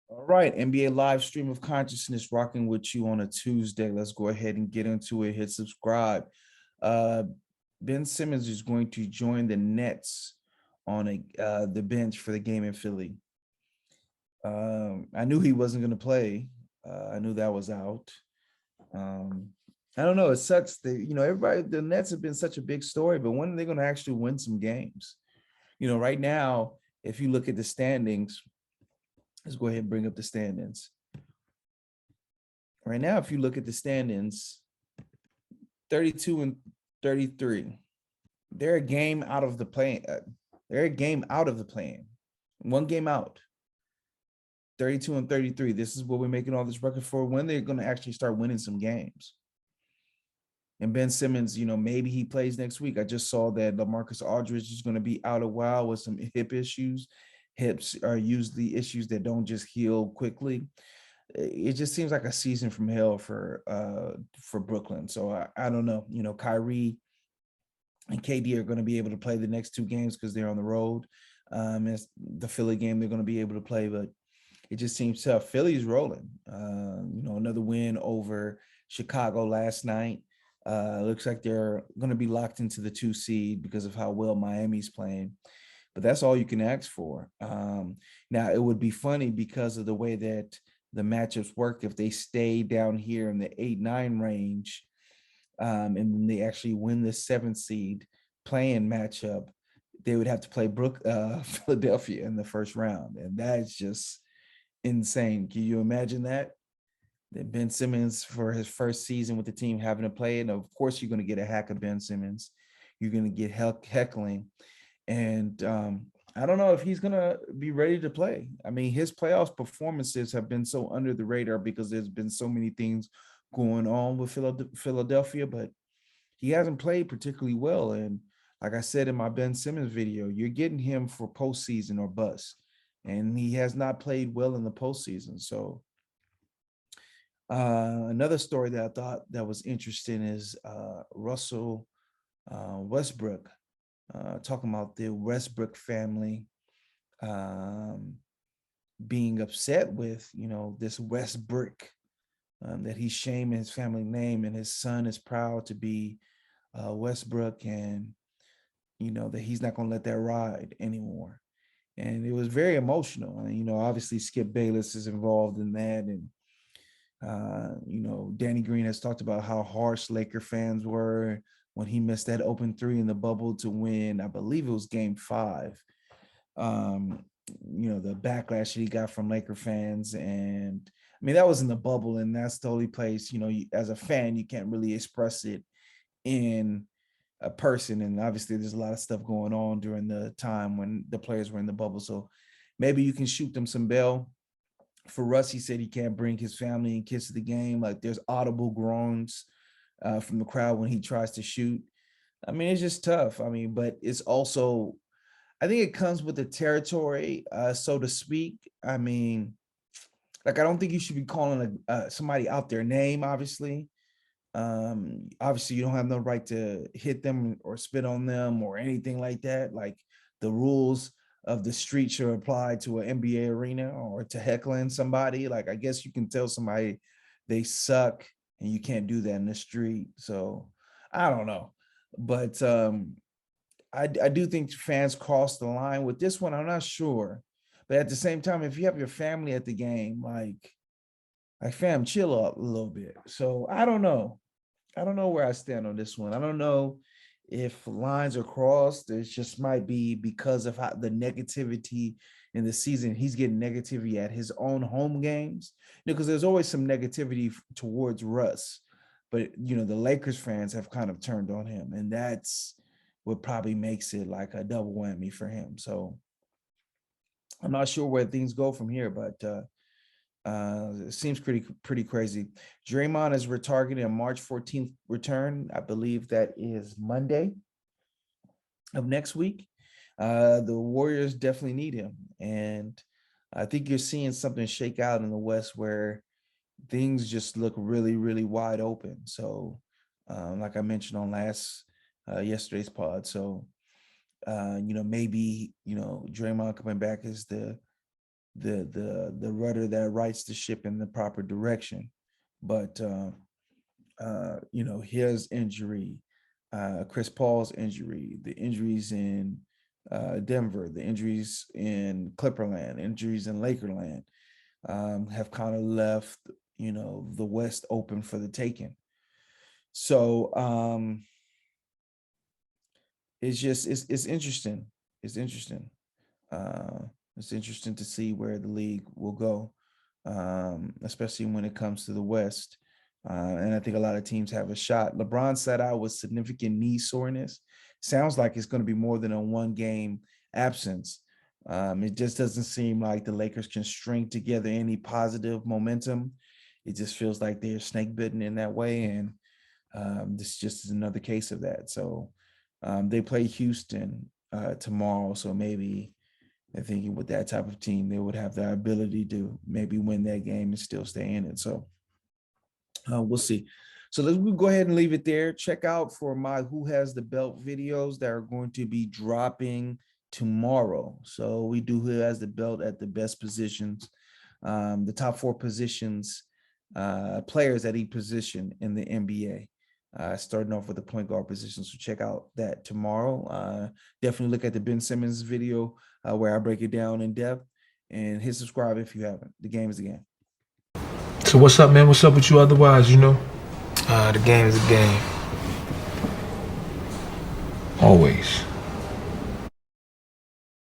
All right, NBA live stream of consciousness rocking with you on a Tuesday. Let's go ahead and get into it. Hit subscribe. Uh, Ben Simmons is going to join the Nets on the bench for the game in Philly. I knew he wasn't going to play. I knew that was out. Um, I don't know. It sucks. Everybody, the Nets have been such a big story, but when are they going to actually win some games? Right now, if you look at the standings, let's go ahead and bring up the standings. Right now, if you look at the standings, 32 and 33, they're a game out of the play. They're a game out of the play-in. One game out. 32 and 33. This is what we're making all this record for. When they're going to actually start winning some games. And Ben Simmons, maybe he plays next week. I just saw that LaMarcus Aldridge is going to be out a while with some hip issues. Hips are usually issues that don't just heal quickly. It just seems like a season from hell for Brooklyn. So I don't know. Kyrie and KD are going to be able to play the next two games because they're on the road. It's the Philly game they're going to be able to play, but it just seems tough. Philly's rolling. Another win over Chicago last night. Looks like they're going to be locked into the 2 seed because of how well Miami's playing. But that's all you can ask for. Now, it would be funny because of the way that the matchups work if they stay down here in the 8-9 range, and then they actually win the 7th seed playing matchup, they would have to play Philadelphia in the first round. And that's just insane. Can you imagine that? That Ben Simmons for his first season with the team having to play, and of course you're going to get a hack of Ben Simmons. You're going to get heckling, and I don't know if he's going to be ready to play. I mean, his playoff performances have been so under the radar because there's been so many things going on with Philadelphia, but he hasn't played particularly well. And like I said in my Ben Simmons video, you're getting him for postseason or bust, and he has not played well in the postseason. So another story that I thought that was interesting is Russell Westbrook, talking about the Westbrick family um, being upset with, this Westbrick, that he's shaming his family name, and his son is proud to be Westbrook, and, that he's not going to let that ride anymore. And it was very emotional. And, obviously Skip Bayless is involved in that. And Danny Green has talked about how harsh Laker fans were when he missed that open 3 in the bubble to win. I believe it was game 5. The backlash that he got from Laker fans. And I mean, that was in the bubble, and that's the only place, as a fan, you can't really express it in a person. And obviously there's a lot of stuff going on during the time when the players were in the bubble. So maybe you can shoot them some bail. For Russ, he said he can't bring his family and kids to the game. Like, there's audible groans from the crowd when he tries to shoot. I mean, it's just tough. I mean, but it's also, I think it comes with the territory, so to speak. I mean, like, I don't think you should be calling somebody out their name, obviously. Obviously, you don't have no right to hit them or spit on them or anything like that. Like, the rules of the street should apply to an NBA arena, or to heckling somebody. Like, I guess you can tell somebody they suck, and you can't do that in the street. So I don't know. But I do think fans cross the line with this one. I'm not sure. But at the same time, if you have your family at the game, like fam, chill up a little bit. So I don't know. I don't know where I stand on this one. I don't know if lines are crossed. It just might be because of how the negativity in the season. He's getting negativity at his own home games, because there's always some negativity towards Russ. But, the Lakers fans have kind of turned on him, and that's what probably makes it like a double whammy for him. So I'm not sure where things go from here, but it seems pretty crazy. Draymond is targeting a March 14th return. I believe that is Monday of next week. The Warriors definitely need him, and I think you're seeing something shake out in the West where things just look really, really wide open. So, like I mentioned on yesterday's pod, so maybe Draymond coming back is the the rudder that rights the ship in the proper direction. But his injury, Chris Paul's injury, the injuries in Denver, the injuries in Clipperland, injuries in Lakerland, have kind of left, the West open for the taking. So it's interesting. It's interesting. It's interesting to see where the league will go, especially when it comes to the West. And I think a lot of teams have a shot. LeBron sat out with significant knee soreness. Sounds like it's going to be more than a one-game absence. It just doesn't seem like the Lakers can string together any positive momentum. It just feels like they're snake bitten in that way. And this just is another case of that. So they play Houston tomorrow. So maybe they're thinking with that type of team, they would have the ability to maybe win that game and still stay in it. So we'll see. So let's go ahead and leave it there. Check out for my Who Has the Belt videos that are going to be dropping tomorrow. So we do Who Has the Belt at the best positions, the top 4 positions, players at each position in the NBA. Starting off with the point guard position. So check out that tomorrow. Definitely look at the Ben Simmons video where I break it down in depth, and hit subscribe if you haven't. The game is the game. So what's up, man? What's up with you otherwise, The game is a game. Always.